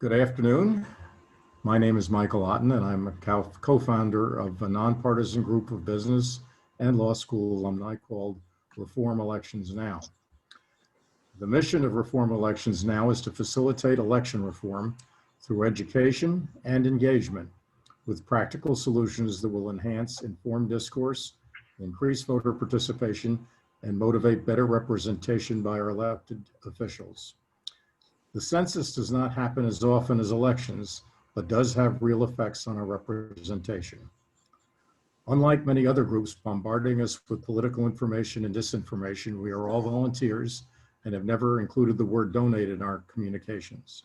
Good afternoon. My name is Michael Otten, and I'm a co-founder of a nonpartisan group of business and law school alumni called Reform Elections Now. The mission of Reform Elections Now is to facilitate election reform through education and engagement with practical solutions that will enhance informed discourse, increase voter participation, and motivate better representation by our elected officials. The census does not happen as often as elections, but does have real effects on our representation. Unlike many other groups bombarding us with political information and disinformation, we are all volunteers and have never included the word donate in our communications.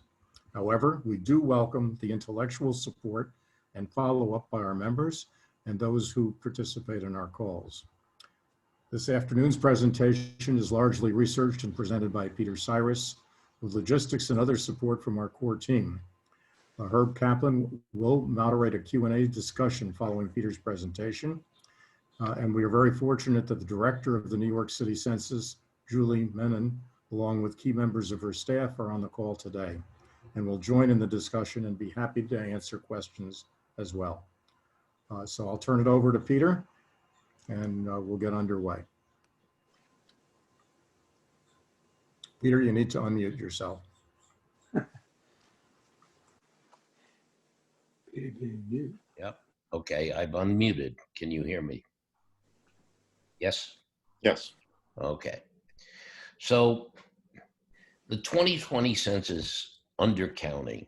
However, we do welcome the intellectual support and follow-up by our members and those who participate in our calls. This afternoon's presentation is largely researched and presented by Peter Cyrus, with logistics and other support from our core team. Herb Kaplan will moderate a Q&A discussion following Peter's presentation. And we are very fortunate that the director of the New York City Census, Julie Menon, along with key members of her staff, are on the call today and will join in the discussion and be happy to answer questions as well. So I'll turn it over to Peter and we'll get underway. Peter, you need to unmute yourself. Yep. Okay, I've unmuted. Can you hear me? Yes? Yes. Okay. So the 2020 census undercounting,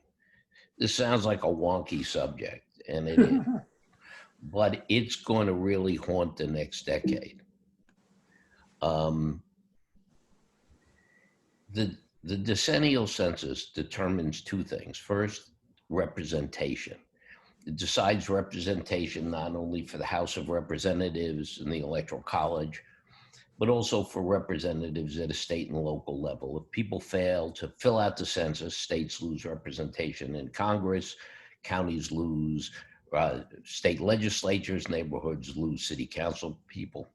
this sounds like a wonky subject, and it is, but it's going to really haunt the next decade. The decennial census determines two things. First, representation. It decides representation not only for the House of Representatives and the Electoral College, but also for representatives at a state and local level. If people fail to fill out the census, states lose representation in Congress, counties lose state legislatures, neighborhoods lose city council people.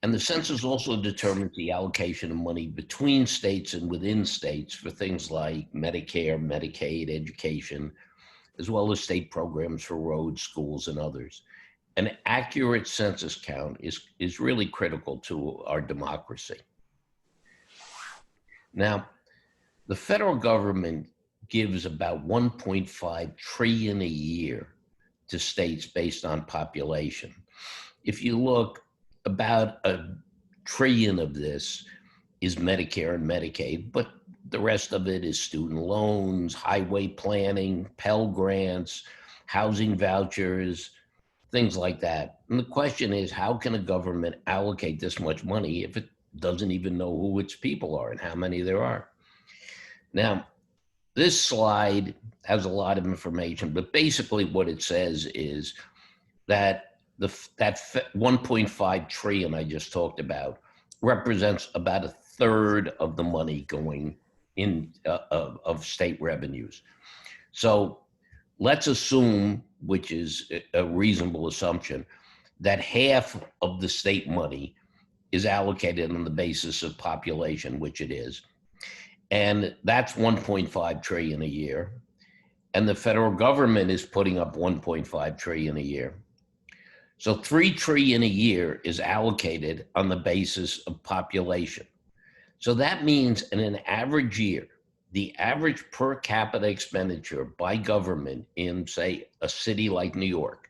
And the census also determines the allocation of money between states and within states for things like Medicare, Medicaid, education, as well as state programs for roads, schools, and others. An accurate census count is really critical to our democracy. Now, the federal government gives about 1.5 trillion a year to states based on population. If you look, about $1 trillion of this is Medicare and Medicaid, but the rest of it is student loans, highway planning, Pell grants, housing vouchers, things like that. And the question is, how can a government allocate this much money if it doesn't even know who its people are and how many there are? Now, this slide has a lot of information, but basically what it says is that that 1.5 trillion I just talked about represents about 1/3 of the money going in of state revenues. So let's assume, which is a reasonable assumption, that half of the state money is allocated on the basis of population, which it is. And that's 1.5 trillion a year. And the federal government is putting up 1.5 trillion a year. So 3 trillion a year is allocated on the basis of population. So that means in an average year, the average per capita expenditure by government in, say, a city like New York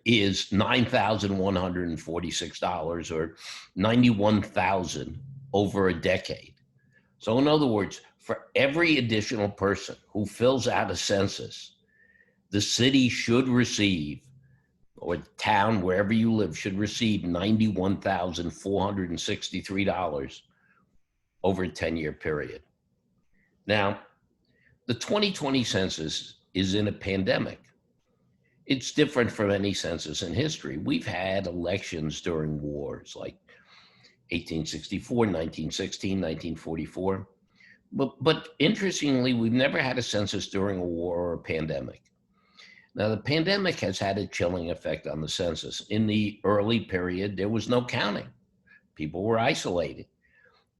is $9,146 or $91,000 over a decade. So in other words, for every additional person who fills out a census, the city should receive, or the town, wherever you live, should receive $91,463 over a 10-year period. Now, the 2020 census is in a pandemic. It's different from any census in history. We've had elections during wars like 1864, 1916, 1944. But interestingly, we've never had a census during a war or a pandemic. Now, the pandemic has had a chilling effect on the census. In the early period, there was no counting. People were isolated.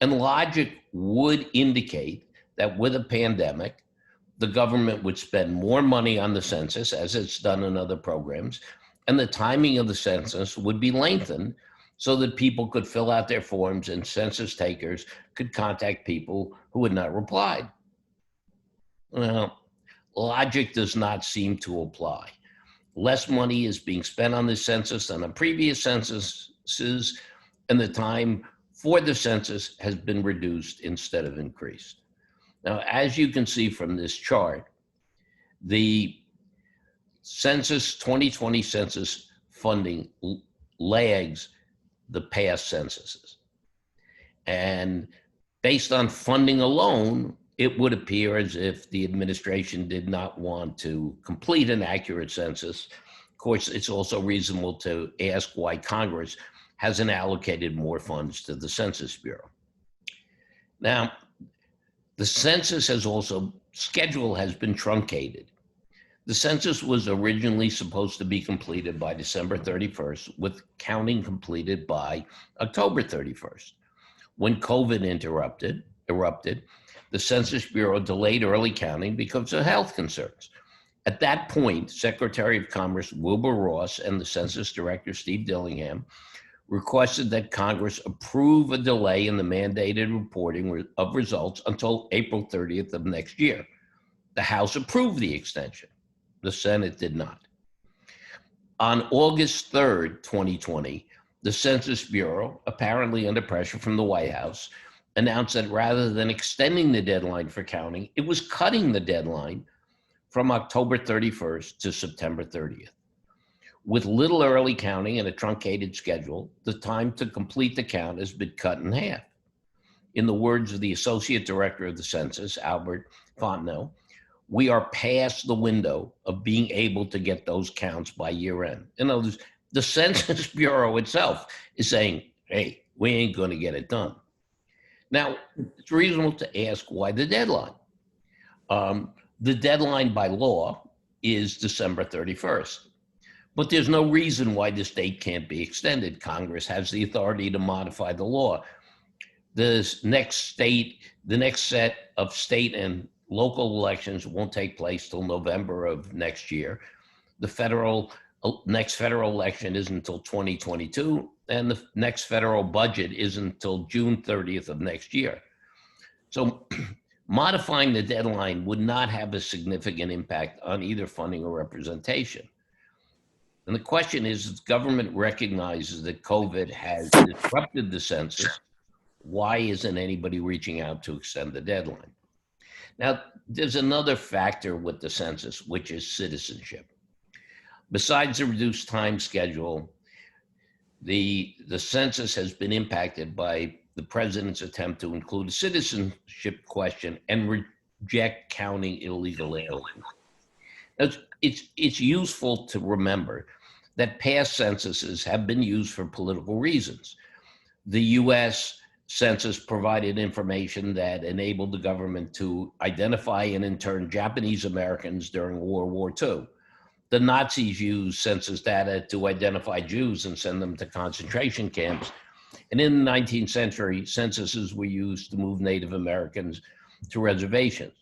And logic would indicate that with a pandemic, the government would spend more money on the census, as it's done in other programs, and the timing of the census would be lengthened so that people could fill out their forms and census takers could contact people who had not replied. Well, logic does not seem to apply. Less money is being spent on this census than on previous censuses, and the time for the census has been reduced instead of increased. Now, as you can see from this chart, the census 2020 census funding lags the past censuses. And based on funding alone, it would appear as if the administration did not want to complete an accurate census. Of course, it's also reasonable to ask why Congress hasn't allocated more funds to the Census Bureau. Now, the census schedule has been truncated. The census was originally supposed to be completed by December 31st, with counting completed by October 31st. When COVID erupted, the Census Bureau delayed early counting because of health concerns. At that point, Secretary of Commerce Wilbur Ross and the Census Director Steve Dillingham requested that Congress approve a delay in the mandated reporting of results until April 30th of next year. The House approved the extension. The Senate did not. On August 3rd, 2020, the Census Bureau, apparently under pressure from the White House, announced that rather than extending the deadline for counting, it was cutting the deadline from October 31st to September 30th. With little early counting and a truncated schedule, the time to complete the count has been cut in half. In the words of the Associate Director of the Census, Albert Fontenot, we are past the window of being able to get those counts by year end. In other words, the Census Bureau itself is saying, hey, we ain't going to get it done. Now, it's reasonable to ask why the deadline. The deadline by law is December 31st. But there's no reason why this date can't be extended. Congress has the authority to modify the law. The next set of state and local elections won't take place till November of next year. The next federal election isn't until 2022, and the next federal budget isn't until June 30th of next year. So modifying the deadline would not have a significant impact on either funding or representation. And the question is, if government recognizes that COVID has disrupted the census, why isn't anybody reaching out to extend the deadline? Now, there's another factor with the census, which is citizenship. Besides the reduced time schedule, the census has been impacted by the president's attempt to include a citizenship question and reject counting illegal aliens. It's useful to remember that past censuses have been used for political reasons. The US Census provided information that enabled the government to identify and intern Japanese Americans during World War II. The Nazis used census data to identify Jews and send them to concentration camps. And in the 19th century, censuses were used to move Native Americans to reservations.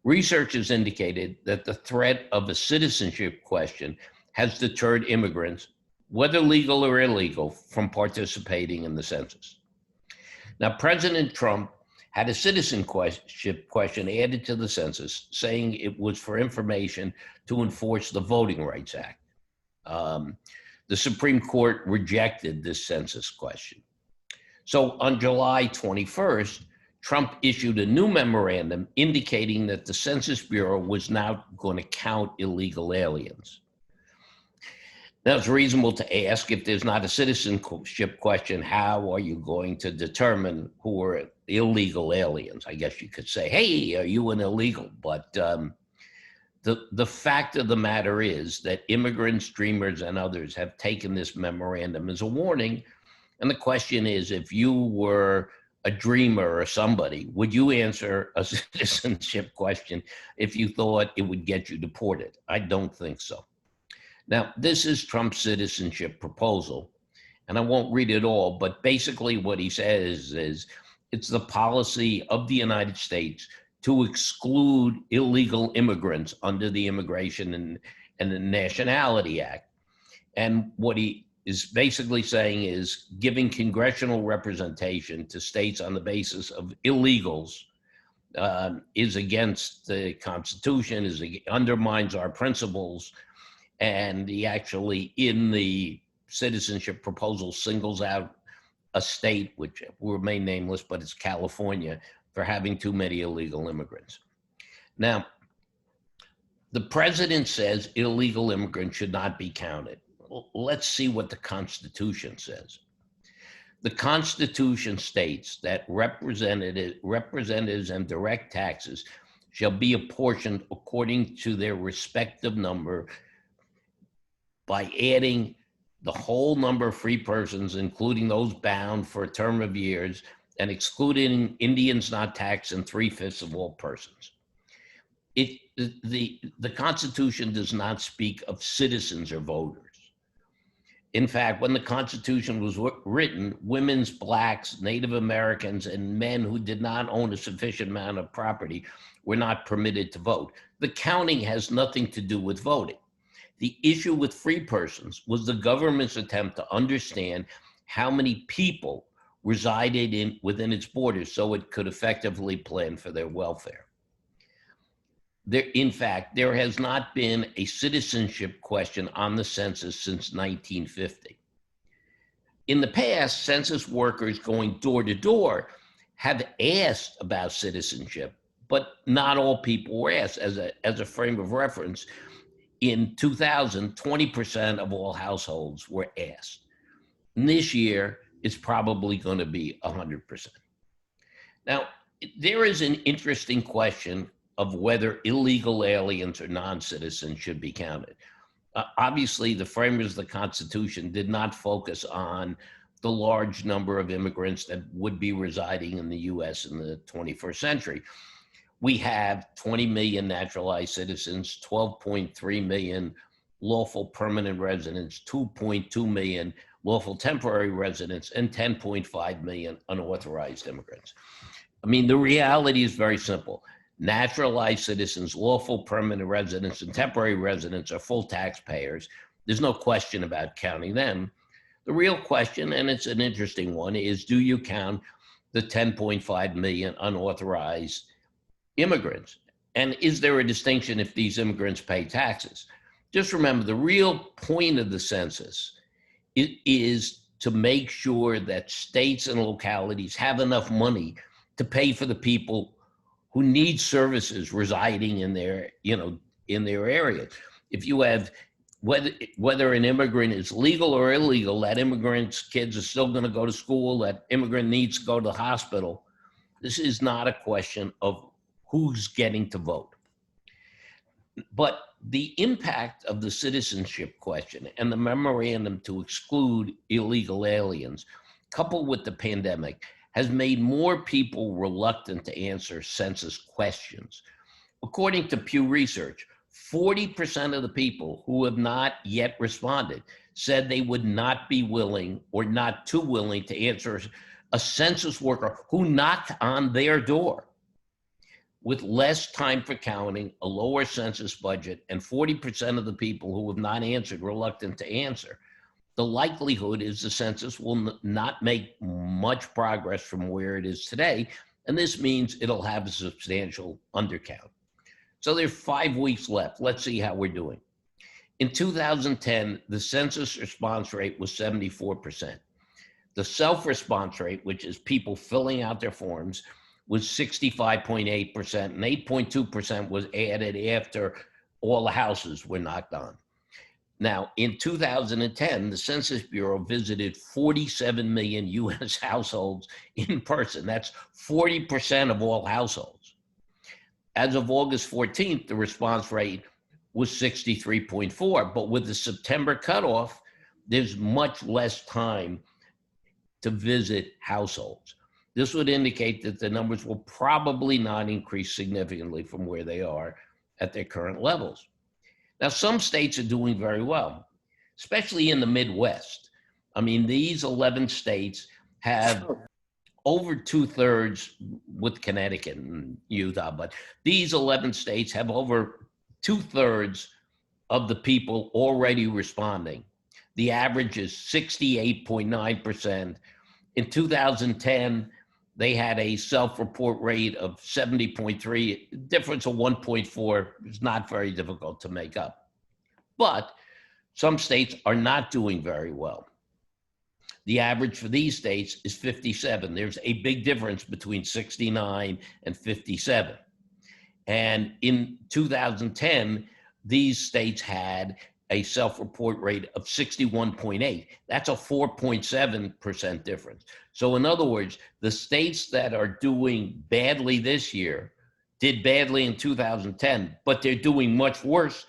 Research has indicated that the threat of a citizenship question has deterred immigrants, whether legal or illegal, from participating in the census. Now, President Trump had a citizenship question added to the census, saying it was for information to enforce the Voting Rights Act. The Supreme Court rejected this census question. So on July 21st, Trump issued a new memorandum indicating that the Census Bureau was now going to count illegal aliens. Now, it's reasonable to ask, if there's not a citizenship question, how are you going to determine who are illegal aliens? I guess you could say, hey, are you an illegal? But the fact of the matter is that immigrants, dreamers, and others have taken this memorandum as a warning. And the question is, if you were a dreamer or somebody, would you answer a citizenship question if you thought it would get you deported? I don't think so. Now, this is Trump's citizenship proposal, and I won't read it all, but basically what he says is it's the policy of the United States to exclude illegal immigrants under the Immigration and the Nationality Act. And what he is basically saying is giving congressional representation to states on the basis of illegals is against the Constitution, undermines our principles. And he actually, in the citizenship proposal, singles out a state, which will remain nameless, but it's California, for having too many illegal immigrants. Now, the president says illegal immigrants should not be counted. Let's see what the Constitution says. The Constitution states that representatives and direct taxes shall be apportioned according to their respective number by adding the whole number of free persons, including those bound for a term of years, and excluding Indians not taxed and 3/5 of all persons. The Constitution does not speak of citizens or voters. In fact, when the Constitution was written, women's, blacks, Native Americans, and men who did not own a sufficient amount of property were not permitted to vote. The counting has nothing to do with voting. The issue with free persons was the government's attempt to understand how many people resided within its borders so it could effectively plan for their welfare. In fact, there has not been a citizenship question on the census since 1950. In the past, census workers going door to door have asked about citizenship, but not all people were asked. As a frame of reference, in 2000, 20% of all households were asked. And this year, it's probably going to be 100%. Now, there is an interesting question of whether illegal aliens or non-citizens should be counted. Obviously, the framers of the Constitution did not focus on the large number of immigrants that would be residing in the US in the 21st century. We have 20 million naturalized citizens, 12.3 million lawful permanent residents, 2.2 million lawful temporary residents, and 10.5 million unauthorized immigrants. I mean, the reality is very simple. Naturalized citizens, lawful permanent residents, and temporary residents are full taxpayers. There's no question about counting them. The real question, and it's an interesting one, is do you count the 10.5 million unauthorized immigrants? And is there a distinction if these immigrants pay taxes? Just remember, the real point of the census is to make sure that states and localities have enough money to pay for the people who need services residing in their area. If you have, whether an immigrant is legal or illegal, that immigrant's kids are still going to go to school, that immigrant needs to go to the hospital. This is not a question of who's getting to vote. But the impact of the citizenship question and the memorandum to exclude illegal aliens, coupled with the pandemic, has made more people reluctant to answer census questions. According to Pew Research, 40% of the people who have not yet responded said they would not be willing or not too willing to answer a census worker who knocked on their door. With less time for counting, a lower census budget, and 40% of the people who have not answered reluctant to answer, the likelihood is the census will not make much progress from where it is today, and this means it'll have a substantial undercount. So there's 5 weeks left. Let's see how we're doing. In 2010, the census response rate was 74%. The self-response rate, which is people filling out their forms, was 65.8%, and 8.2% was added after all the houses were knocked on. Now, in 2010, the Census Bureau visited 47 million US households in person. That's 40% of all households. As of August 14th, the response rate was 63.4, but with the September cutoff, there's much less time to visit households. This would indicate that the numbers will probably not increase significantly from where they are at their current levels. Now, some states are doing very well, especially in the Midwest. I mean, these 11 states have over 2/3 with Connecticut and Utah, but these 11 states have over 2/3 of the people already responding. The average is 68.9%. In 2010, they had a self-report rate of 70.3. Difference of 1.4 is not very difficult to make up. But some states are not doing very well. The average for these states is 57. There's a big difference between 69 and 57. And in 2010, these states had a self-report rate of 61.8. That's a 4.7% difference. So in other words, the states that are doing badly this year did badly in 2010, but they're doing much worse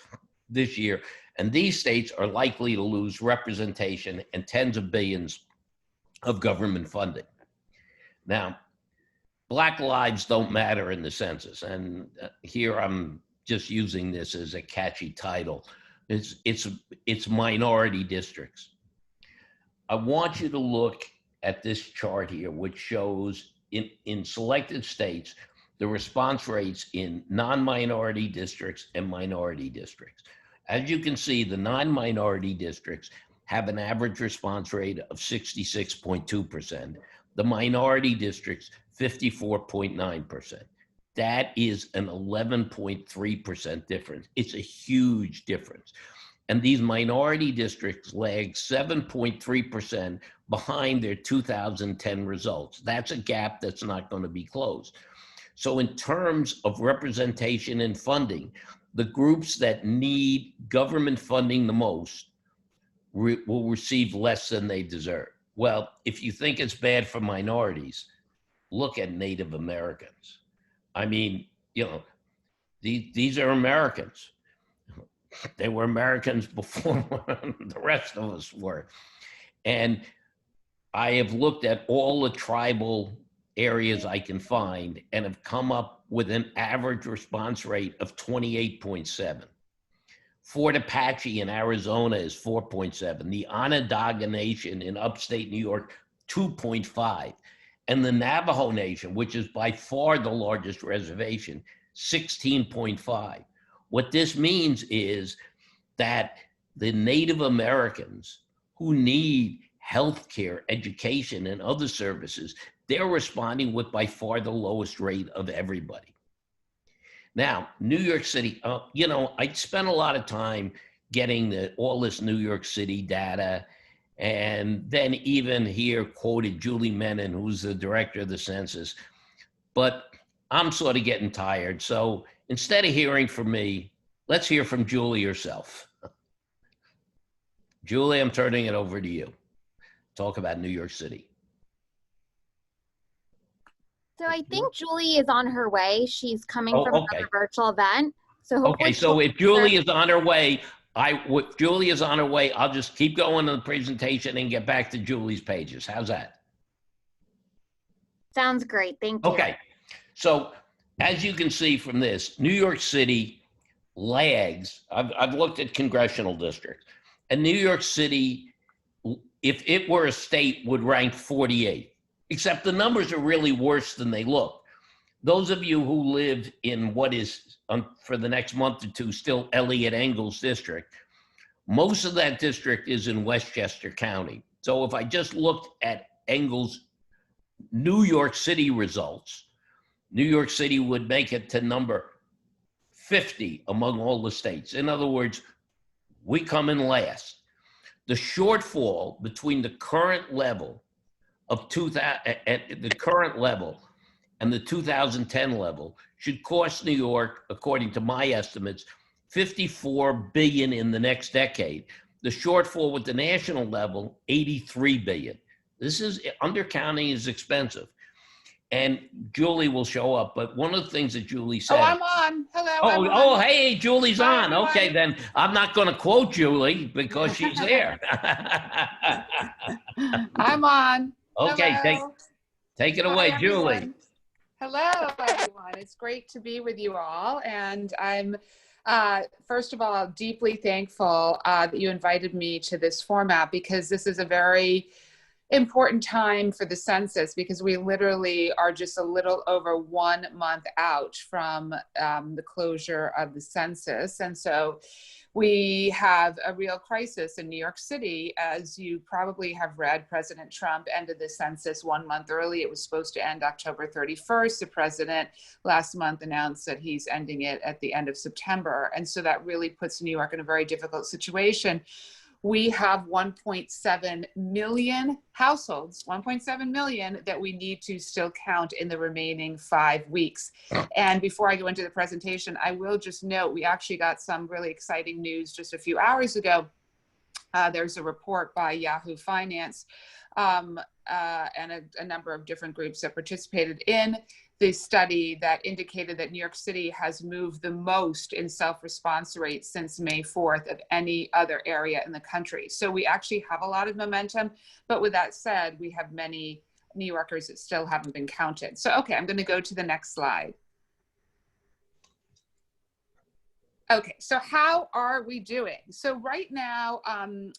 this year. And these states are likely to lose representation and tens of billions of government funding. Now, Black lives don't matter in the census. And here I'm just using this as a catchy title. It's minority districts. I want you to look at this chart here, which shows in selected states, the response rates in non-minority districts and minority districts. As you can see, the non-minority districts have an average response rate of 66.2%. The minority districts, 54.9%. That is an 11.3% difference. It's a huge difference. And these minority districts lag 7.3% behind their 2010 results. That's a gap that's not going to be closed. So in terms of representation and funding, the groups that need government funding the most will receive less than they deserve. Well, if you think it's bad for minorities, look at Native Americans. I mean, you know, these are Americans. They were Americans before the rest of us were. And I have looked at all the tribal areas I can find and have come up with an average response rate of 28.7. Fort Apache in Arizona is 4.7. The Onondaga Nation in upstate New York, 2.5. And the Navajo Nation, which is by far the largest reservation, 16.5. What this means is that the Native Americans who need healthcare, education, and other services, they're responding with by far the lowest rate of everybody. Now, New York City, you know, I spent a lot of time getting all this New York City data, and then even here quoted Julie Menon, who's the director of the census. But I'm sort of getting tired. So instead of hearing from me, let's hear from Julie herself. Julie, I'm turning it over to you. Talk about New York City. So I think Julie is on her way. She's coming from okay. a virtual event. So okay, so if Julie is on her way, if Julie is on her way, I'll just keep going on the presentation and get back to Julie's pages. How's that? Sounds great. Thank you. Okay. So as you can see from this, New York City lags. I've looked at congressional districts, and New York City, if it were a state, would rank 48, except the numbers are really worse than they look. Those of you who live in what is, for the next month or two, still Elliott Engel's district, most of that district is in Westchester County. So if I just looked at Engel's New York City results, New York City would make it to number 50 among all the states. In other words, we come in last. The shortfall between the current level of the current level and the 2010 level should cost New York, according to my estimates, $54 billion in the next decade. The shortfall with the national level, $83 billion. This is, undercounting is expensive. And Julie will show up, but one of the things that Julie said. Oh, I'm on. Hello. Hey, Julie's Hi, on. everyone. Okay, then I'm not going to quote Julie because she's there. I'm on. Okay, Hello. take it Hi, away, everyone. Julie. Hello, everyone. It's great to be with you all. And I'm, first of all, deeply thankful that you invited me to this format, because this is a very important time for the census because we literally are just a little over 1 month out from the closure of the census. And so we have a real crisis in New York City. As you probably have read, President Trump ended the census 1 month early. It was supposed to end October 31st. The president last month announced that he's ending it at the end of September. And so that really puts New York in a very difficult situation. We have 1.7 million households, 1.7 million that we need to still count in the remaining 5 weeks. And before I go into the presentation, I will just note, we actually got some really exciting news just a few hours ago. There's a report by Yahoo Finance and a number of different groups that participated in the study that indicated that New York City has moved the most in self-response rates since May 4th of any other area in the country. So we actually have a lot of momentum, but with that said, we have many New Yorkers that still haven't been counted. So, okay, I'm gonna go to the next slide. Okay, so how are we doing? So right now,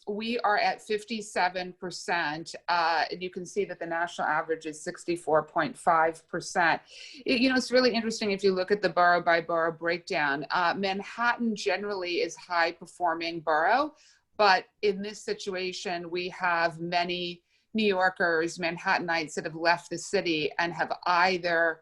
we are at 57%. And you can see that the national average is 64.5%. You know, it's really interesting if you look at the borough by borough breakdown. Manhattan generally is high performing borough, but in this situation, we have many New Yorkers, Manhattanites that have left the city and have either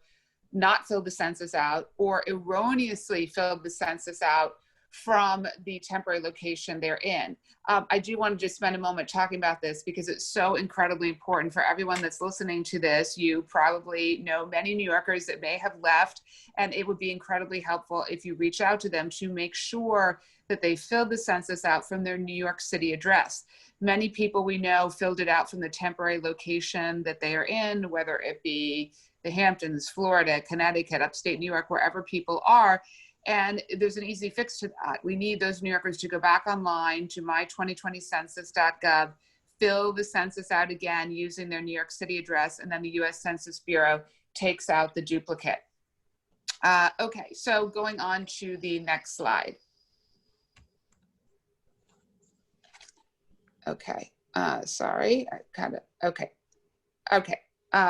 not filled the census out or erroneously filled the census out from the temporary location they're in. I do want to just spend a moment talking about this because it's so incredibly important for everyone that's listening to this. You probably know many New Yorkers that may have left, and it would be incredibly helpful if you reach out to them to make sure that they filled the census out from their New York City address. Many people we know filled it out from the temporary location that they are in, whether it be the Hamptons, Florida, Connecticut, upstate New York, wherever people are. And there's an easy fix to that. We need those New Yorkers to go back online to my2020census.gov, fill the census out again using their New York City address, and then the US Census Bureau takes out the duplicate. Okay, so going on to the next slide. Okay, sorry, I kind of, okay.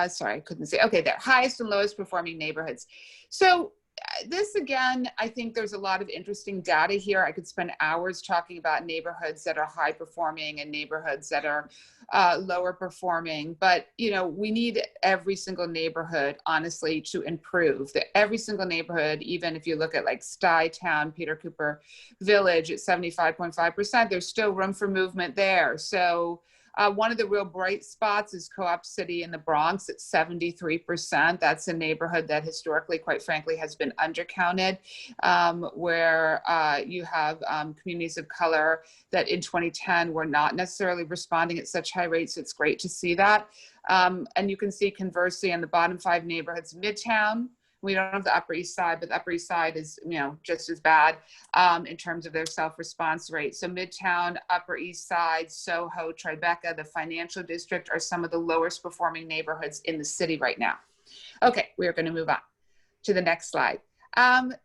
Sorry, I couldn't see. Okay, there, highest and lowest performing neighborhoods. So this again, I think there's a lot of interesting data here. I could spend hours talking about neighborhoods that are high performing and neighborhoods that are lower performing. But you know, we need every single neighborhood, honestly, to improve. Every single neighborhood, even if you look at like Stuytown, Peter Cooper Village at 75.5%, there's still room for movement there. So one of the real bright spots is Co-op City in the Bronx at 73%. That's a neighborhood that historically, quite frankly, has been undercounted, where you have communities of color that in 2010 were not necessarily responding at such high rates. It's great to see that. And you can see conversely in the bottom 5 neighborhoods, Midtown. We don't have the Upper East Side, but the Upper East Side is, you know, just as bad in terms of their self-response rate. So Midtown, Upper East Side, Soho, Tribeca, the financial district are some of the lowest performing neighborhoods in the city right now. Okay, we're going to move on to the next slide.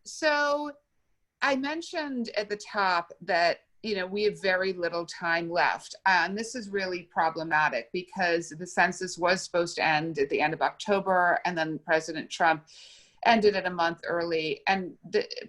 So I mentioned at the top that, you know, we have very little time left. And this is really problematic because the census was supposed to end at the end of October, and then President Trump ended it a month early. And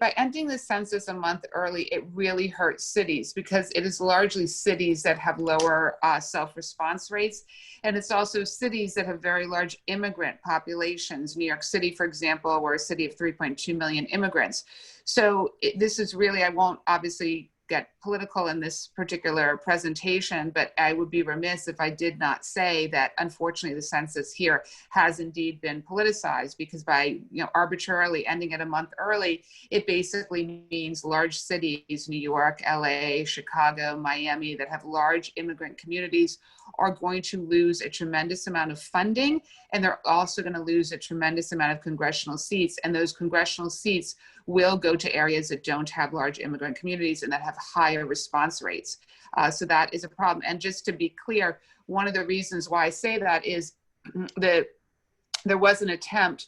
by ending the census a month early, it really hurts cities because it is largely cities that have lower self-response rates. And it's also cities that have very large immigrant populations. New York City, for example, we're a city of 3.2 million immigrants. So this is really, I won't obviously get political in this particular presentation, but I would be remiss if I did not say that unfortunately the census here has indeed been politicized, because by, you know, arbitrarily ending it a month early, it basically means large cities, New York, LA, Chicago, Miami, that have large immigrant communities are going to lose a tremendous amount of funding, and they're also going to lose a tremendous amount of congressional seats, and those congressional seats will go to areas that don't have large immigrant communities and that have higher response rates. So that is a problem. And just to be clear, one of the reasons why I say that is that there was an attempt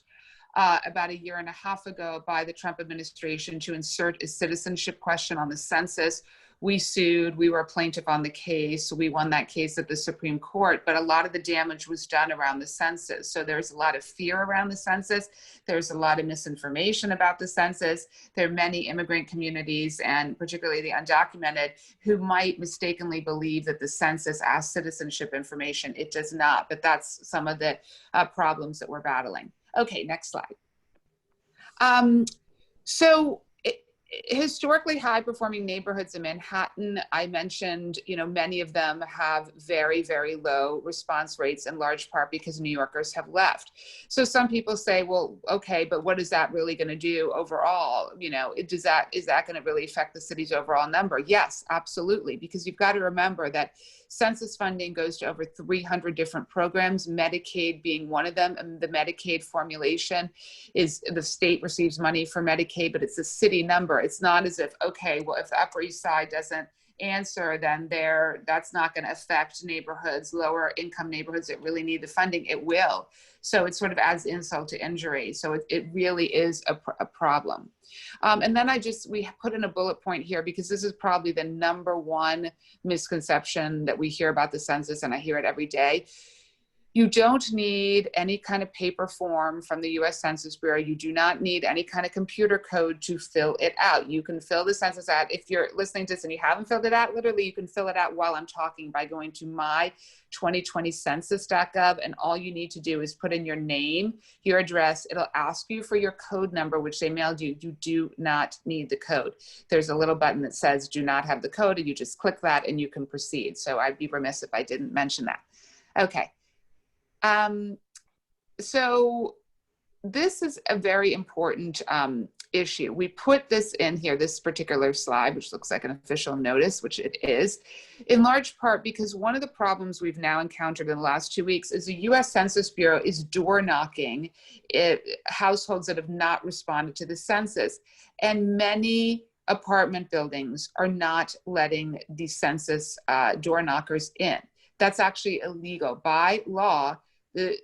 about a year and a half ago by the Trump administration to insert a citizenship question on the census. We sued, we were a plaintiff on the case. We won that case at the Supreme Court, but a lot of the damage was done around the census. So there's a lot of fear around the census. There's a lot of misinformation about the census. There are many immigrant communities, and particularly the undocumented, who might mistakenly believe that the census asks citizenship information. It does not, but that's some of the problems that we're battling. Okay, next slide. Historically high performing neighborhoods in Manhattan, I mentioned, many of them have very, very low response rates, in large part because New Yorkers have left. So some people say, well, okay, but what is that really going to do overall? Is that going to really affect the city's overall number? Yes, absolutely, because you've got to remember that census funding goes to over 300 different programs, Medicaid being one of them. And the Medicaid formulation is the state receives money for Medicaid, but it's a city number. It's not as if, okay, well, if the Upper East Side doesn't answer, then that's not going to affect neighborhoods, lower income neighborhoods that really need the funding. It will. So it sort of adds insult to injury. So it really is a problem. And then we put in a bullet point here because this is probably the number one misconception that we hear about the census, and I hear it every day. You don't need any kind of paper form from the US Census Bureau. You do not need any kind of computer code to fill it out. You can fill the census out. If you're listening to this and you haven't filled it out, literally you can fill it out while I'm talking by going to my2020census.gov, and all you need to do is put in your name, your address. It'll ask you for your code number, which they mailed you. You do not need the code. There's a little button that says do not have the code, and you just click that and you can proceed. So I'd be remiss if I didn't mention that. Okay. So this is a very important issue. We put this in here, this particular slide, which looks like an official notice, which it is, in large part because one of the problems we've now encountered in the last 2 weeks is the US Census Bureau is door knocking households that have not responded to the census. And many apartment buildings are not letting the census door knockers in. That's actually illegal. By law,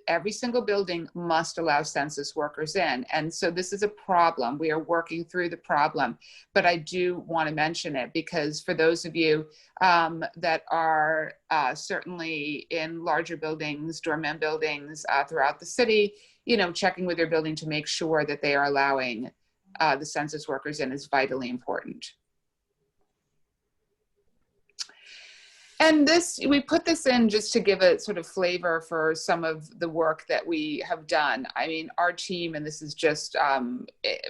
every single building must allow census workers in. And so this is a problem. We are working through the problem, but I do want to mention it because for those of you that are certainly in larger buildings, doorman buildings throughout the city, checking with your building to make sure that they are allowing the census workers in is vitally important. And we put this in just to give a sort of flavor for some of the work that we have done. I mean, our team, and this is just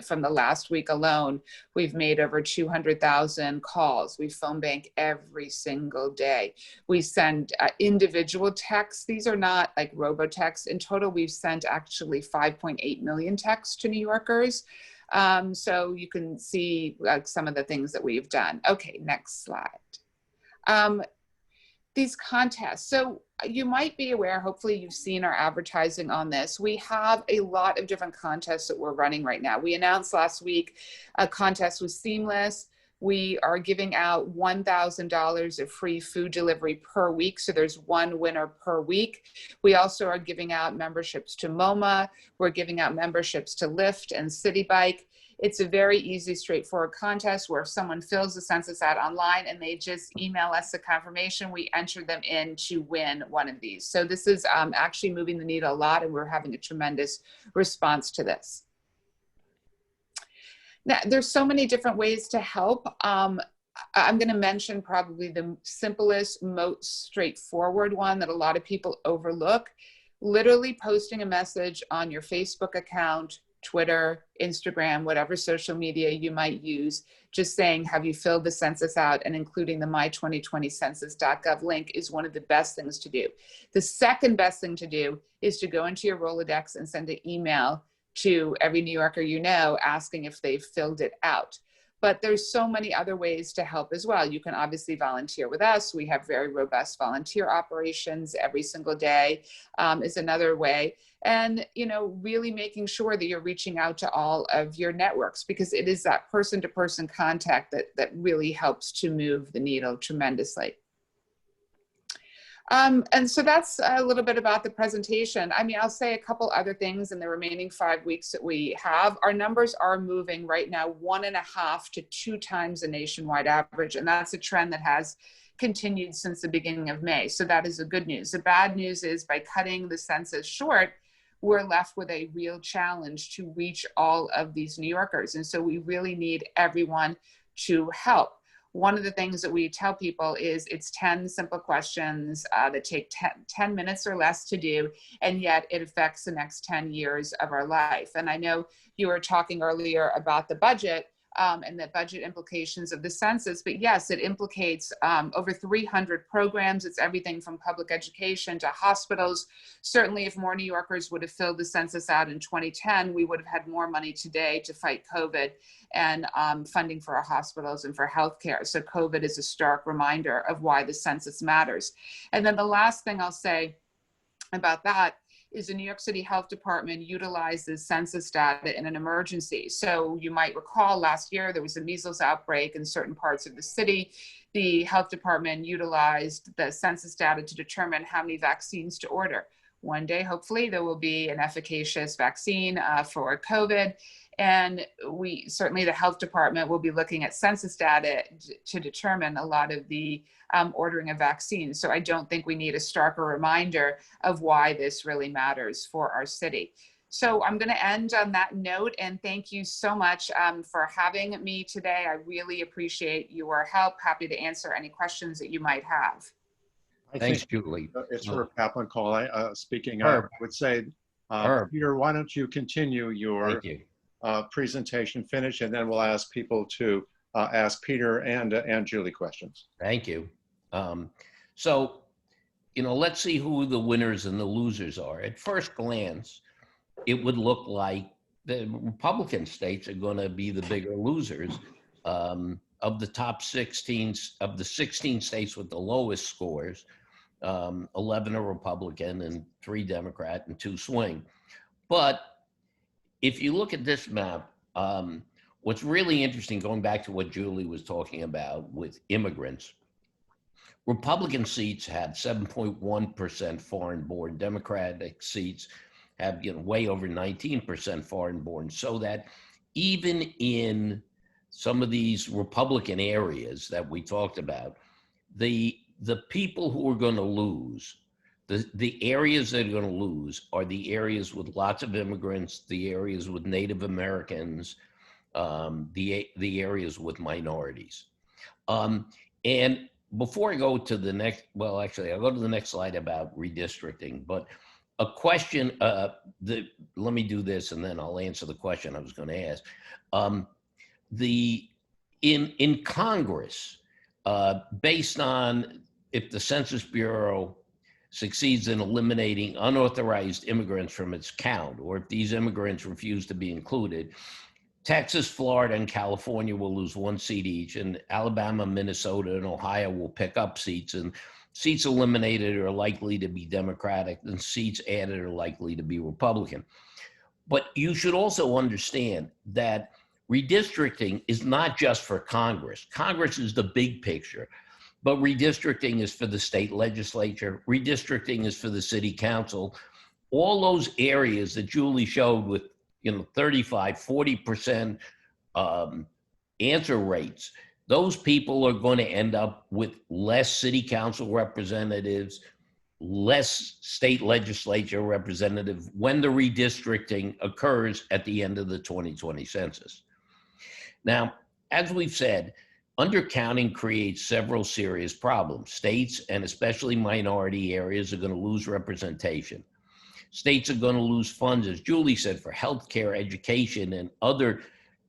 from the last week alone, we've made over 200,000 calls. We phone bank every single day. We send individual texts. These are not like robo-texts. In total, we've sent actually 5.8 million texts to New Yorkers. So you can see some of the things that we've done. Okay, next slide. These contests. So you might be aware, hopefully you've seen our advertising on this. We have a lot of different contests that we're running right now. We announced last week a contest with Seamless. We are giving out $1,000 of free food delivery per week. So there's one winner per week. We also are giving out memberships to MoMA. We're giving out memberships to Lyft and City Bike. It's a very easy, straightforward contest where if someone fills the census out online and they just email us the confirmation, we enter them in to win one of these. So this is actually moving the needle a lot, and we're having a tremendous response to this. Now, there's so many different ways to help. I'm going to mention probably the simplest, most straightforward one that a lot of people overlook. Literally posting a message on your Facebook account, Twitter, Instagram, whatever social media you might use, just saying, have you filled the census out, and including the my2020census.gov link is one of the best things to do. The second best thing to do is to go into your Rolodex and send an email to every New Yorker you know, asking if they've filled it out. But there's so many other ways to help as well. You can obviously volunteer with us. We have very robust volunteer operations every single day is another way. And, really making sure that you're reaching out to all of your networks, because it is that person-to-person contact that really helps to move the needle tremendously. And so that's a little bit about the presentation. I mean, I'll say a couple other things in the remaining 5 weeks that we have. Our numbers are moving right now 1.5 to 2 times the nationwide average. And that's a trend that has continued since the beginning of May. So that is the good news. The bad news is by cutting the census short, we're left with a real challenge to reach all of these New Yorkers. And so we really need everyone to help. One of the things that we tell people is it's 10 simple questions that take 10 minutes or less to do, and yet it affects the next 10 years of our life. And I know you were talking earlier about the budget and the budget implications of the census, but yes, it implicates over 300 programs. It's everything from public education to hospitals. Certainly, if more New Yorkers would have filled the census out in 2010, we would have had more money today to fight COVID and funding for our hospitals and for healthcare. So COVID is a stark reminder of why the census matters. And then the last thing I'll say about that is the New York City Health Department utilizes census data in an emergency. So you might recall last year there was a measles outbreak in certain parts of the city. The health department utilized the census data to determine how many vaccines to order. One day, hopefully, there will be an efficacious vaccine for COVID. And certainly the health department will be looking at census data to determine a lot of the ordering of vaccines. So I don't think we need a starker reminder of why this really matters for our city. So I'm going to end on that note, and thank you so much for having me today. I really appreciate your help. Happy to answer any questions that you might have. Thanks, Julie. It's Herb Kaplan speaking. Herb. I would say, Herb. Peter, why don't you continue your Thank you. presentation, finish, and then we'll ask people to ask Peter and Julie questions. Thank you. So, let's see who the winners and the losers are. At first glance, it would look like the Republican states are going to be the bigger losers. Of the top 16, of the 16 states with the lowest scores, 11 are Republican and 3 Democrat and 2 swing. But if you look at this map, what's really interesting, going back to what Julie was talking about with immigrants, Republican seats have 7.1% foreign-born. Democratic seats have way over 19% foreign-born. So that even in some of these Republican areas that we talked about, the people who are going to lose, the areas that are going to lose are the areas with lots of immigrants, the areas with Native Americans, the areas with minorities. And before I go to the next, well, actually, I'll go to the next slide about redistricting. But a question, let me do this, and then I'll answer the question I was going to ask. In Congress, based on if the Census Bureau succeeds in eliminating unauthorized immigrants from its count, or if these immigrants refuse to be included, Texas, Florida, and California will lose 1 seat each, and Alabama, Minnesota, and Ohio will pick up seats, and seats eliminated are likely to be Democratic, and seats added are likely to be Republican. But you should also understand that redistricting is not just for Congress. Congress is the big picture, but redistricting is for the state legislature. Redistricting is for the city council. All those areas that Julie showed with 35, 40% answer rates, those people are going to end up with less city council representatives, less state legislature representative when the redistricting occurs at the end of the 2020 census. Now, as we've said, undercounting creates several serious problems. States, and especially minority areas, are going to lose representation. States are going to lose funds, as Julie said, for healthcare, education, and other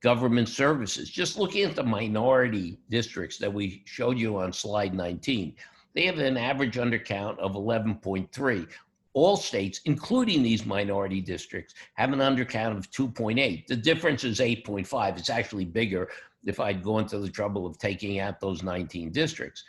government services. Just looking at the minority districts that we showed you on slide 19, they have an average undercount of 11.3. All states, including these minority districts, have an undercount of 2.8. The difference is 8.5. It's actually bigger if I'd gone to the trouble of taking out those 19 districts.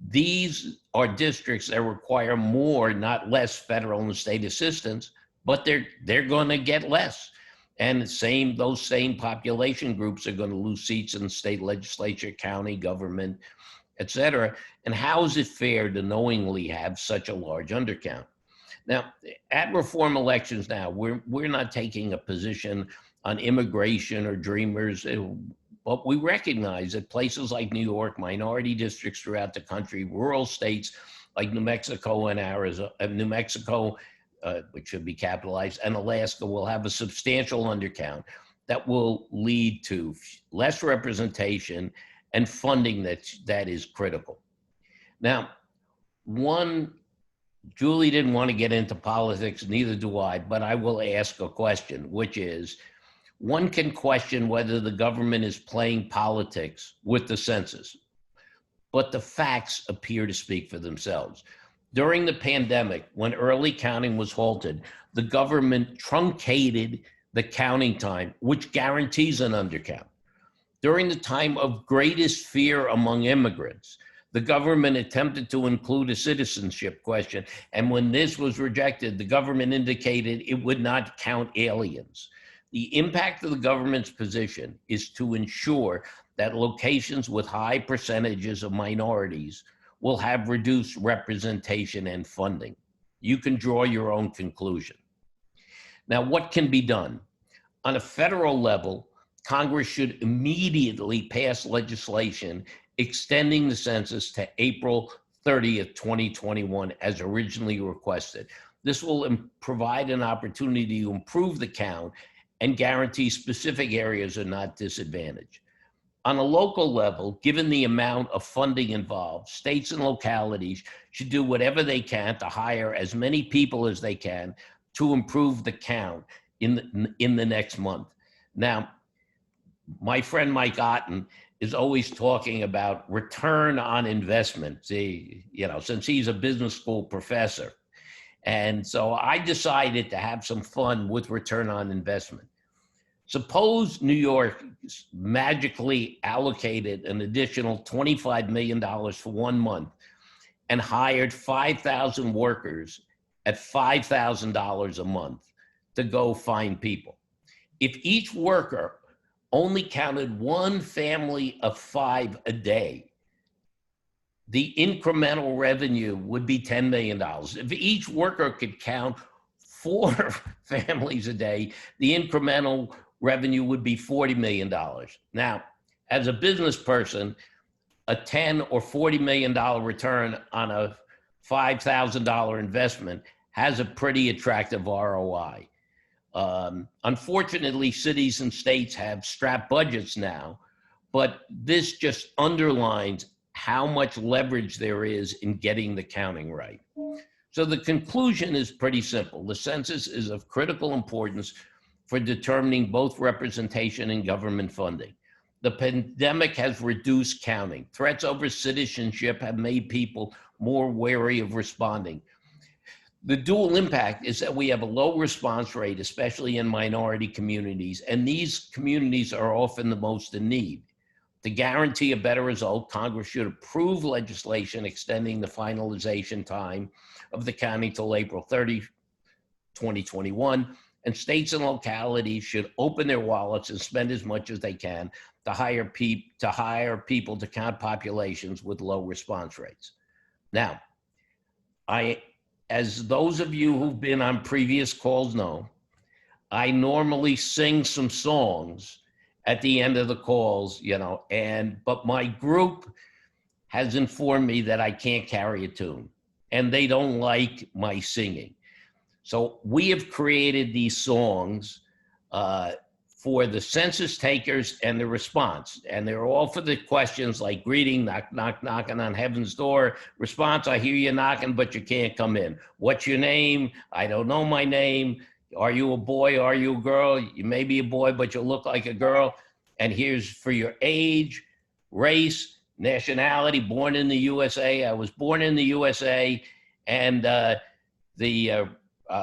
These are districts that require more, not less, federal and state assistance, but they're going to get less. And those same population groups are going to lose seats in the state legislature, county government, et cetera. And how is it fair to knowingly have such a large undercount? Now, at reform elections now, we're not taking a position on immigration or dreamers, but we recognize that places like New York, minority districts throughout the country, rural states like New Mexico and Arizona, New Mexico, which should be capitalized, and Alaska will have a substantial undercount that will lead to less representation and funding that is critical. Now, Julie didn't want to get into politics, neither do I, but I will ask a question, which is, one can question whether the government is playing politics with the census, but the facts appear to speak for themselves. During the pandemic, when early counting was halted, the government truncated the counting time, which guarantees an undercount. During the time of greatest fear among immigrants, the government attempted to include a citizenship question, and when this was rejected, the government indicated it would not count aliens. The impact of the government's position is to ensure that locations with high percentages of minorities will have reduced representation and funding. You can draw your own conclusion. Now, what can be done? On a federal level, Congress should immediately pass legislation extending the census to April 30th, 2021, as originally requested. This will provide an opportunity to improve the count and guarantee specific areas are not disadvantaged. On a local level, given the amount of funding involved, states and localities should do whatever they can to hire as many people as they can to improve the count in the next month. Now, my friend Mike Otten is always talking about return on investment. See, since he's a business school professor. And so I decided to have some fun with return on investment. Suppose New York magically allocated an additional $25 million for 1 month and hired 5,000 workers at $5,000 a month to go find people. If each worker only counted one family of 5 a day, the incremental revenue would be $10 million. If each worker could count 4 families a day, the incremental revenue would be $40 million. Now, as a business person, a $10 or $40 million return on a $5,000 investment has a pretty attractive ROI. Unfortunately, cities and states have strapped budgets now, but this just underlines how much leverage there is in getting the counting right. So the conclusion is pretty simple. The census is of critical importance for determining both representation and government funding. The pandemic has reduced counting. Threats over citizenship have made people more wary of responding. The dual impact is that we have a low response rate, especially in minority communities, and these communities are often the most in need. To guarantee a better result, Congress should approve legislation extending the finalization time of the counting till April 30, 2021, and states and localities should open their wallets and spend as much as they can to hire people to count populations with low response rates. Now, as those of you who've been on previous calls know, I normally sing some songs at the end of the calls, but my group has informed me that I can't carry a tune, and they don't like my singing. So we have created these songs for the census takers and the response. And they're all for the questions like greeting, knock, knock, knocking on heaven's door. Response, I hear you knocking, but you can't come in. What's your name? I don't know my name. Are you a boy? Are you a girl? You may be a boy, but you look like a girl. And here's for your age, race, nationality, born in the USA. I was born in the USA. And the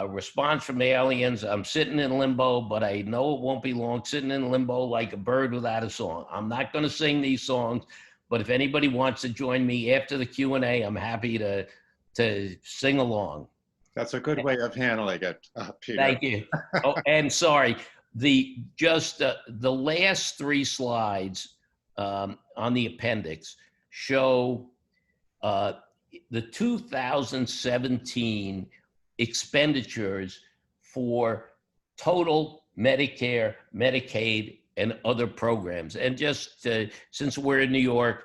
response from aliens, I'm sitting in limbo, but I know it won't be long, sitting in limbo like a bird without a song. I'm not going to sing these songs, but if anybody wants to join me after the Q&A, I'm happy to sing along. That's a good way of handling it, Peter. Thank you. Oh, and sorry, the last 3 slides on the appendix show the 2017 expenditures for total Medicare, Medicaid, and other programs. And just since we're in New York,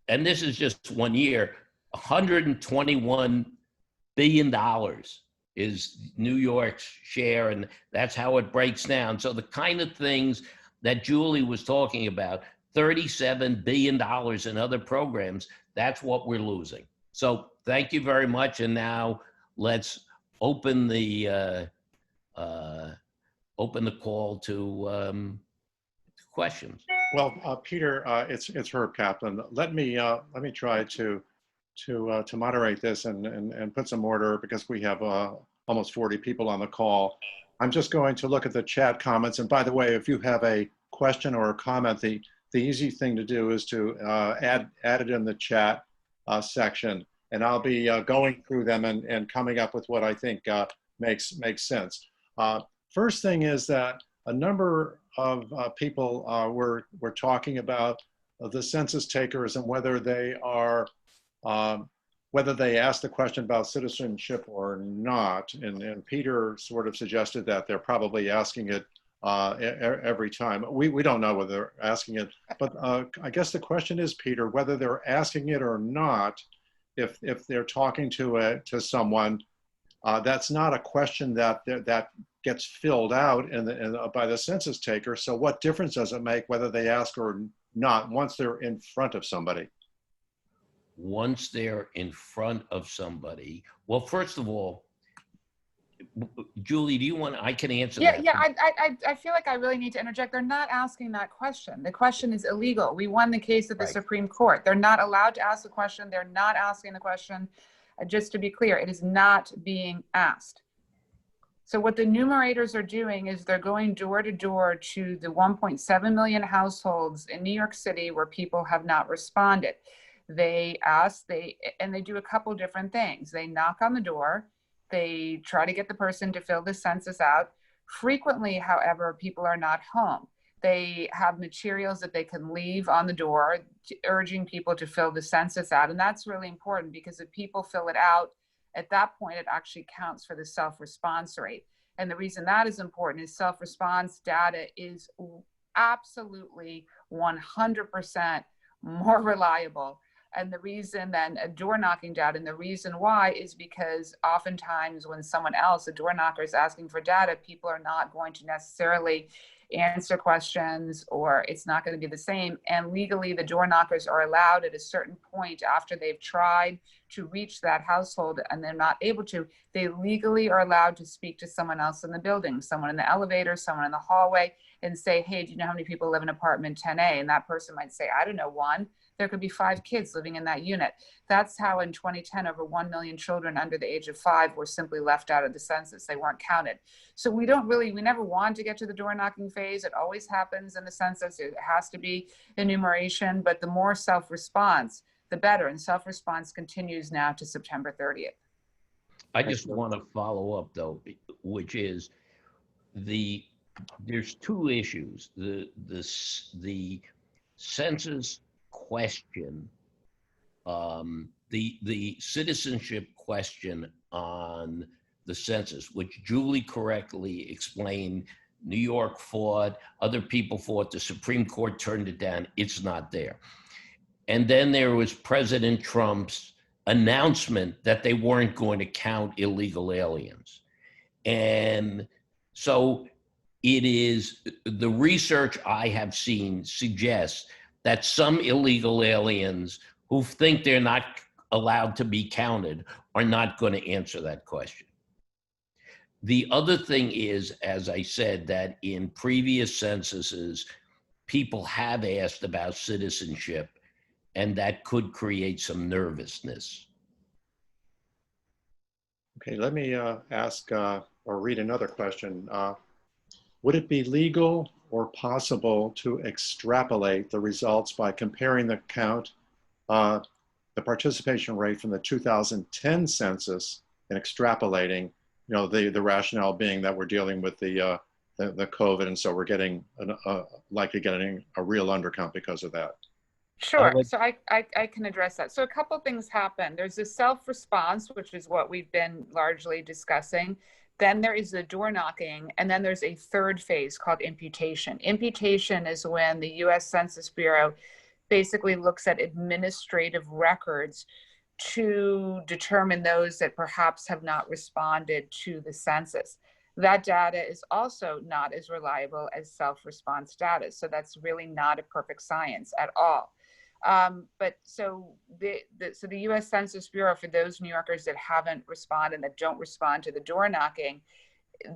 and this is just 1 year, $121 billion is New York's share, and that's how it breaks down. So the kind of things that Julie was talking about, $37 billion in other programs, that's what we're losing. So thank you very much. And now let's open the call to questions. Well, Peter, it's Herb Kaplan. Let me try to moderate this and put some order, because we have almost 40 people on the call. I'm just going to look at the chat comments. And by the way, if you have a question or a comment, the easy thing to do is to add it in the chat section, and I'll be going through them and coming up with what I think makes sense. First thing is that a number of people were talking about the census takers and whether they are whether they asked the question about citizenship or not. And Peter sort of suggested that they're probably asking it every time. We don't know whether they're asking it, but I guess the question is, Peter, whether they're asking it or not, if they're talking to someone, that's not a question that gets filled out by the census taker. So what difference does it make whether they ask or not once they're in front of somebody? Once they're in front of somebody, well, first of all, Julie, do you want? I can answer that. Yeah. I feel like I really need to interject. They're not asking that question. The question is illegal. We won the case at the Supreme Court. They're not allowed to ask the question. They're not asking the question. Just to be clear, it is not being asked. So what the numerators are doing is they're going door to door to the 1.7 million households in New York City where people have not responded. They ask, and they do a couple different things. They knock on the door. They try to get the person to fill the census out. Frequently, however, people are not home. They have materials that they can leave on the door, urging people to fill the census out. And that's really important, because if people fill it out, at that point, it actually counts for the self-response rate. And the reason that is important is self-response data is absolutely 100% more reliable. And the reason then a door knocking data, and the reason why is because oftentimes when someone else, a door knocker, is asking for data, people are not going to necessarily answer questions, or it's not going to be the same. And legally, the door knockers are allowed at a certain point after they've tried to reach that household and they're not able to, they legally are allowed to speak to someone else in the building, someone in the elevator, someone in the hallway, and say, hey, do you know how many people live in apartment 10A? And that person might say, I don't know, one. There could be 5 kids living in that unit. That's how in 2010, over 1 million children under the age of 5 were simply left out of the census. They weren't counted. So we never want to get to the door knocking phase. It always happens in the census. It has to be enumeration, but the more self-response, the better. And self-response continues now to September 30th. I just want to follow up though, which is there's 2 issues. The census question, the citizenship question on the census, which Julie correctly explained, New York fought, other people fought, the Supreme Court turned it down, it's not there. And then there was President Trump's announcement that they weren't going to count illegal aliens. And so it is, the research I have seen suggests that some illegal aliens who think they're not allowed to be counted are not going to answer that question. The other thing is, as I said, that in previous censuses, people have asked about citizenship, and that could create some nervousness. Okay, let me ask or read another question. Would it be legal or possible to extrapolate the results by comparing the count, the participation rate from the 2010 census and extrapolating, the rationale being that we're dealing with the COVID, and so we're getting likely getting a real undercount because of that? Sure. would- So I can address that. So a couple things happen. There's the self-response, which is what we've been largely discussing. Then there is the door knocking, and then there's a third phase called imputation. Imputation is when the U.S. Census Bureau basically looks at administrative records to determine those that perhaps have not responded to the census. That data is also not as reliable as self-response data. So that's really not a perfect science at all. But so the U.S. Census Bureau, for those New Yorkers that haven't responded, that don't respond to the door knocking,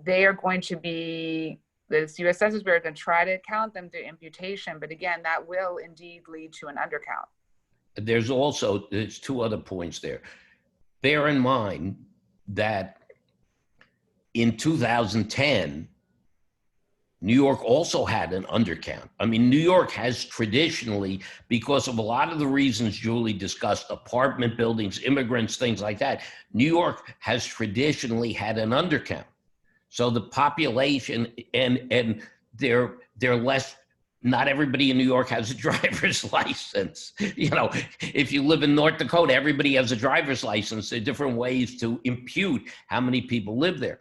they are going to be, the U.S. Census Bureau is going to try to count them through imputation. But again, that will indeed lead to an undercount. There's two other points there. Bear in mind that in 2010, New York also had an undercount. I mean, New York has traditionally, because of a lot of the reasons Julie discussed, apartment buildings, immigrants, things like that, New York has traditionally had an undercount. So the population and they're less, not everybody in New York has a driver's license. You know, if you live in North Dakota, everybody has a driver's license. There are different ways to impute how many people live there.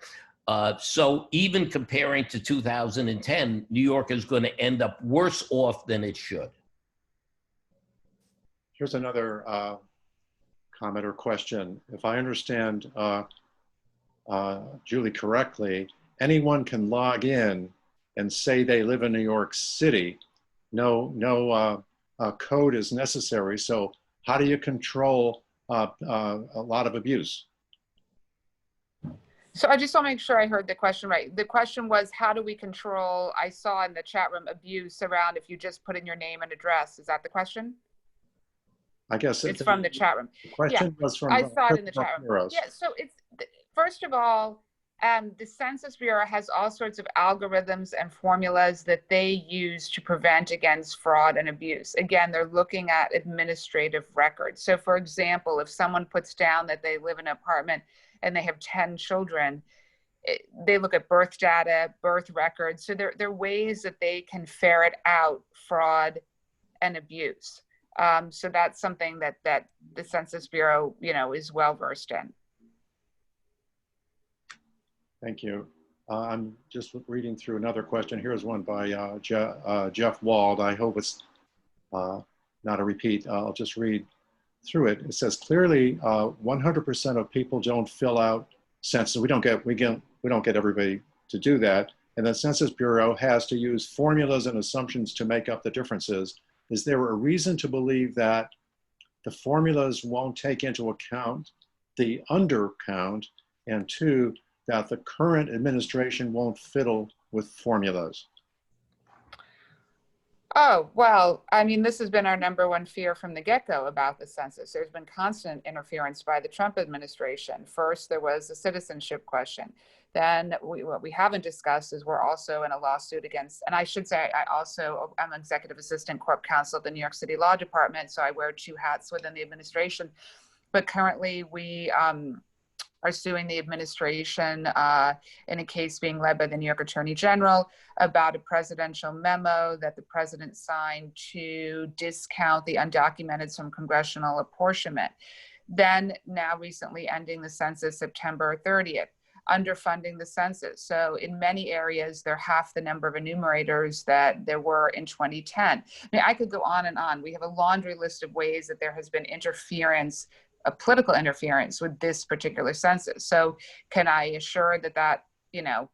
So even comparing to 2010, New York is going to end up worse off than it should. Here's another comment or question. If I understand Julie correctly, anyone can log in and say they live in New York City. No code is necessary. So how do you control a lot of abuse? So I just want to make sure I heard the question right. The question was, how do we control, I saw in the chat room, abuse around if you just put in your name and address. Is that the question? I guess it's from the chat room. The question was from I saw it in the chat room. Heroes. Yeah, so it's, first of all, the Census Bureau has all sorts of algorithms and formulas that they use to prevent against fraud and abuse. Again, they're looking at administrative records. So for example, if someone puts down that they live in an apartment and they have 10 children, they look at birth data, birth records. So there are ways that they can ferret out fraud and abuse. So that's something that the Census Bureau, is well versed in. Thank you. I'm just reading through another question. Here's one by Jeff Wald. I hope it's not a repeat. I'll just read through it. It says, clearly 100% of people don't fill out census. We don't get everybody to do that. And the Census Bureau has to use formulas and assumptions to make up the differences. Is there a reason to believe that the formulas won't take into account the undercount, and two, that the current administration won't fiddle with formulas? Oh, well, I mean, this has been our number one fear from the get-go about the census. There's been constant interference by the Trump administration. First, there was the citizenship question. Then what we haven't discussed is we're also in a lawsuit against, and I should say, I'm executive assistant corp counsel at the New York City Law Department, so I wear two hats within the administration. But currently we are suing the administration in a case being led by the New York Attorney General about a presidential memo that the president signed to discount the undocumented from congressional apportionment. Then now recently ending the census September 30th, underfunding the census. So in many areas, they're half the number of enumerators that there were in 2010. I mean, I could go on and on. We have a laundry list of ways that there has been interference, a political interference with this particular census. So can I assure that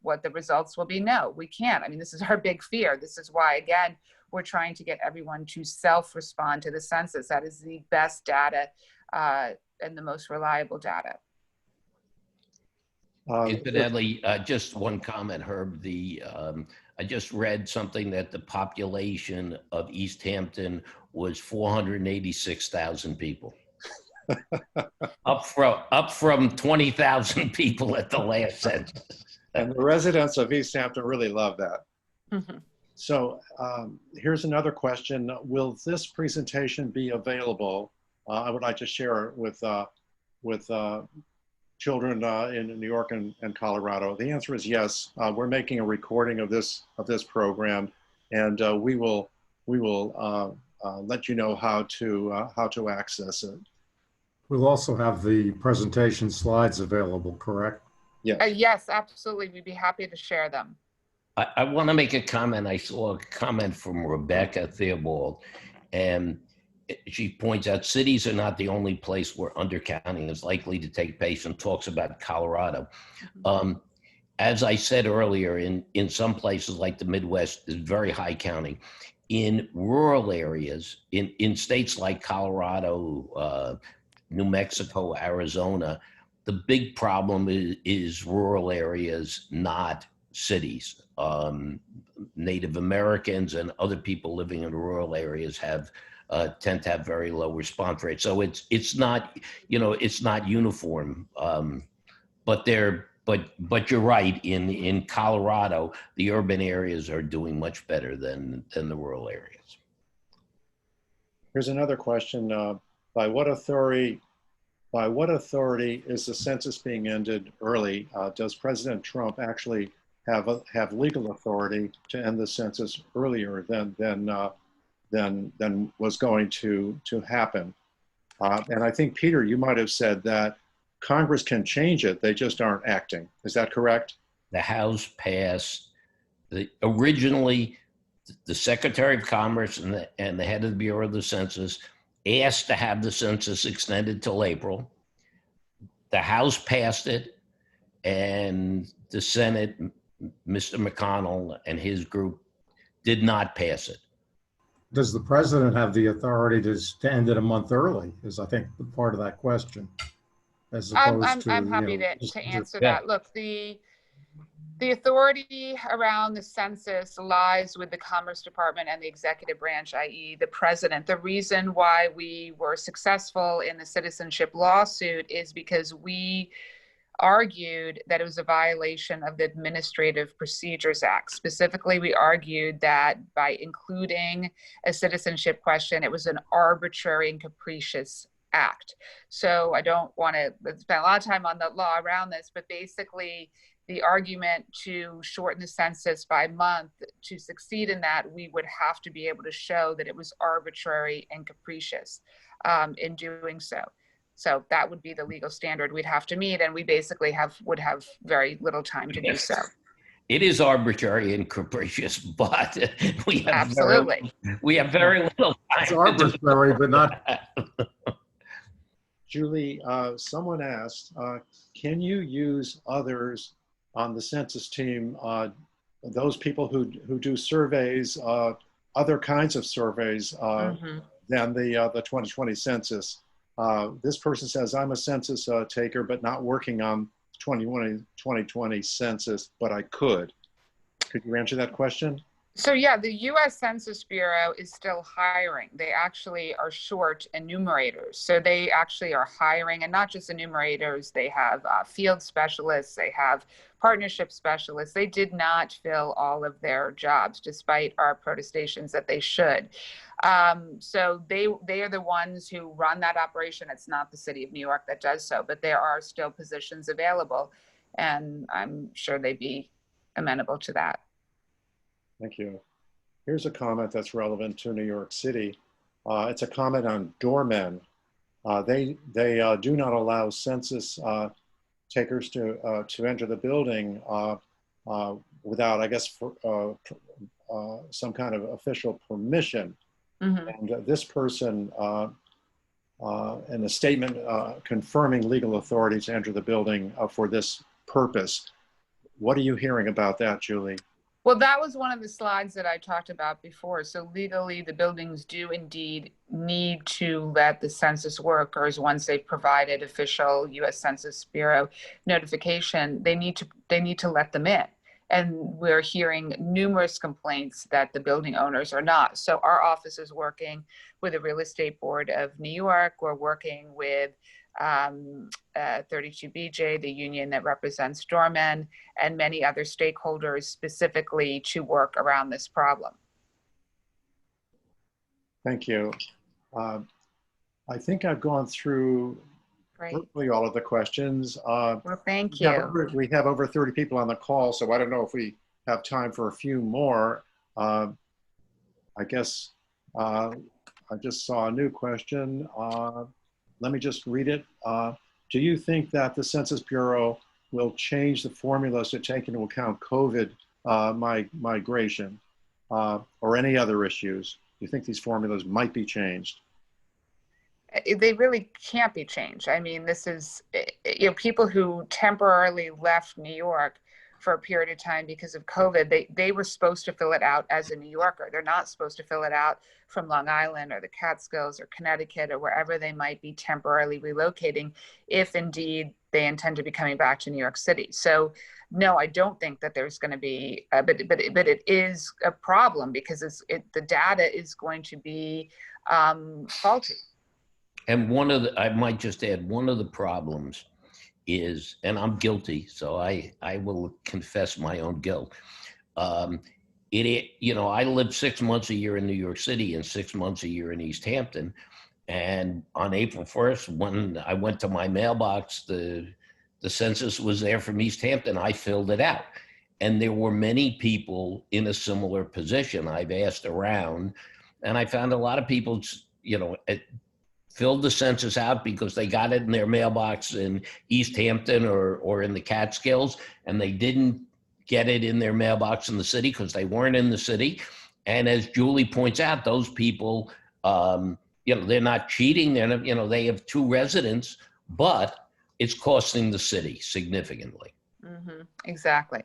what the results will be? No, we can't. I mean, this is our big fear. This is why, again, we're trying to get everyone to self-respond to the census. That is the best data and the most reliable data. Incidentally, just one comment, Herb. I just read something that the population of East Hampton was 486,000 people. up from 20,000 people at the last census. And the residents of East Hampton really love that. Mm-hmm. So here's another question. Will this presentation be available? I would like to share it with children in New York and Colorado. The answer is yes. We're making a recording of this program, and we will let you know how to access it. We'll also have the presentation slides available, correct? Yes. Yes, absolutely. We'd be happy to share them. I want to make a comment. I saw a comment from Rebecca Theobald, and she points out cities are not the only place where undercounting is likely to take place, and talks about Colorado. As I said earlier, in some places like the Midwest, is very high counting. In rural areas, in states like Colorado, New Mexico, Arizona, the big problem is rural areas, not cities. Native Americans and other people living in rural areas tend to have very low response rates. So it's not, it's not uniform. But you're right. In Colorado, the urban areas are doing much better than the rural areas. Here's another question. By what authority is the census being ended early? Does President Trump actually have legal authority to end the census earlier than was going to happen? And I think, Peter, you might have said that Congress can change it. They just aren't acting. Is that correct? The House passed originally. The Secretary of Commerce and the head of the Bureau of the Census asked to have the census extended till April. The House passed it, and the Senate, Mr. McConnell and his group, did not pass it. Does the president have the authority to end it a month early? Is, I think, part of that question. As opposed to, I'm happy to answer that. Look, the authority around the census lies with the Commerce Department and the executive branch, i.e. the president. The reason why we were successful in the citizenship lawsuit is because we argued that it was a violation of the Administrative Procedures Act. Specifically, we argued that by including a citizenship question, it was an arbitrary and capricious act. So I don't want to spend a lot of time on the law around this, but basically the argument to shorten the census by month, to succeed in that, we would have to be able to show that it was arbitrary and capricious in doing so. So that would be the legal standard we'd have to meet, and we basically would have very little time to do so. It is arbitrary and capricious, but we have absolutely very little time. It's arbitrary, but not. Julie, someone asked, can you use others on the census team, those people who do surveys, other kinds of surveys than the 2020 census? This person says, I'm a census taker, but not working on 2020 census, but I could. Could you answer that question? So yeah, the U.S. Census Bureau is still hiring. They actually are short enumerators. So they actually are hiring, and not just enumerators. They have field specialists. They have partnership specialists. They did not fill all of their jobs, despite our protestations that they should. So they are the ones who run that operation. It's not the city of New York that does so, but there are still positions available, and I'm sure they'd be amenable to that. Thank you. Here's a comment that's relevant to New York City. It's a comment on doormen. They do not allow census takers to enter the building without, I guess, some kind of official permission. And this person, in a statement confirming legal authority to enter the building for this purpose. What are you hearing about that, Julie? Well, that was one of the slides that I talked about before. So legally, the buildings do indeed need to let the census workers, once they've provided official U.S. Census Bureau notification, they need to let them in. And we're hearing numerous complaints that the building owners are not. So our office is working with the Real Estate Board of New York. We're working with 32BJ, the union that represents doormen, and many other stakeholders specifically to work around this problem. Thank you. I think I've gone through virtually all of the questions. Well, thank you. We have over 30 people on the call, so I don't know if we have time for a few more. I guess I just saw a new question. Let me just read it. Do you think that the Census Bureau will change the formulas to take into account COVID migration or any other issues? Do you think these formulas might be changed? They really can't be changed. I mean, this is, people who temporarily left New York for a period of time because of COVID, they were supposed to fill it out as a New Yorker. They're not supposed to fill it out from Long Island or the Catskills or Connecticut or wherever they might be temporarily relocating, if indeed they intend to be coming back to New York City. So no, I don't think that there's going to be, but it is a problem because the data is going to be faulty. And I might just add, one of the problems is, and I'm guilty, so I will confess my own guilt. I live 6 months a year in New York City and 6 months a year in East Hampton. And on April 1st, when I went to my mailbox, the census was there from East Hampton. I filled it out. And there were many people in a similar position. I've asked around, and I found a lot of people, filled the census out because they got it in their mailbox in East Hampton or in the Catskills, and they didn't get it in their mailbox in the city because they weren't in the city. And as Julie points out, those people, they're not cheating. They have 2 residents, but it's costing the city significantly. Mm-hmm. Exactly.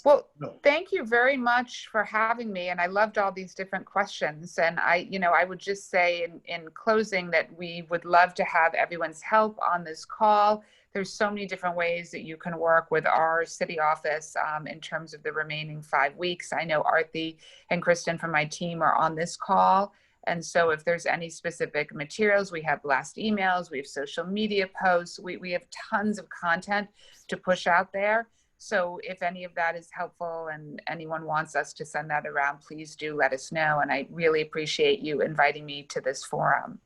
Well, thank you very much for having me. And I loved all these different questions. And I would just say in closing that we would love to have everyone's help on this call. There's so many different ways that you can work with our city office in terms of the remaining 5 weeks. I know Arthi and Kristen from my team are on this call. And so if there's any specific materials, we have blast emails, we have social media posts, we have tons of content to push out there. So if any of that is helpful and anyone wants us to send that around, please do let us know. And I really appreciate you inviting me to this forum.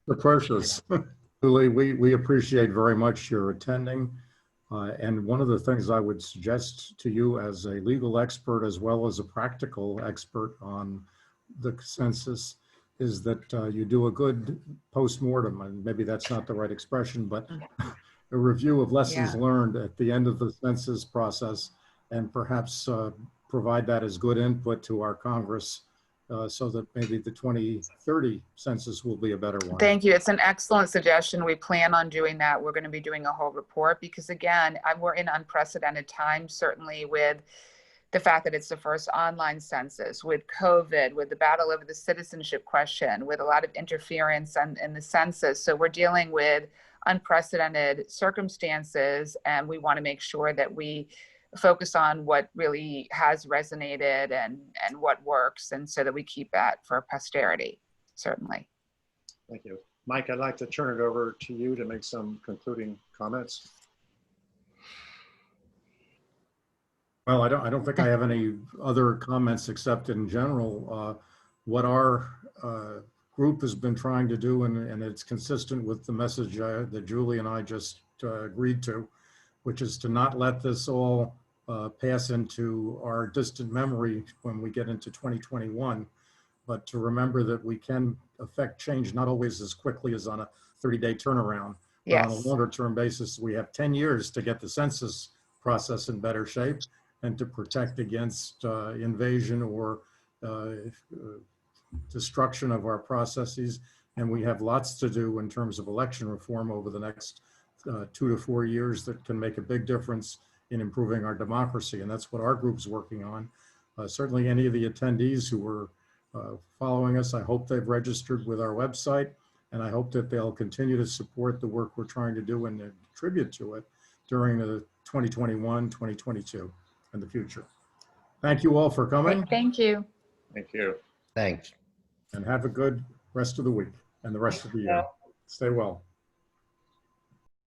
The precious. Julie, we appreciate very much your attending. And one of the things I would suggest to you as a legal expert, as well as a practical expert on the census, is that you do a good postmortem, and maybe that's not the right expression, but a review of lessons learned at the end of the census process, and perhaps provide that as good input to our Congress so that maybe the 2030 census will be a better one. Thank you. It's an excellent suggestion. We plan on doing that. We're going to be doing a whole report because, again, we're in unprecedented times, certainly with the fact that it's the first online census, with COVID, with the battle over the citizenship question, with a lot of interference in the census. So we're dealing with unprecedented circumstances, and we want to make sure that we focus on what really has resonated and what works, and so that we keep that for posterity, certainly. Thank you. Mike, I'd like to turn it over to you to make some concluding comments. Well, I don't think I have any other comments except in general, what our group has been trying to do, and it's consistent with the message that Julie and I just agreed to, which is to not let this all pass into our distant memory when we get into 2021, but to remember that we can affect change not always as quickly as on a 30-day turnaround. Yes. But on a longer term basis, we have 10 years to get the census process in better shape and to protect against invasion or destruction of our processes. And we have lots to do in terms of election reform over the next 2 to 4 years that can make a big difference in improving our democracy. And that's what our group's working on. Certainly any of the attendees who were following us, I hope they've registered with our website, and I hope that they'll continue to support the work we're trying to do and contribute to it during the 2021, 2022 and the future. Thank you all for coming. Thank you. Thank you. Thanks. And have a good rest of the week and the rest of the year. Stay well.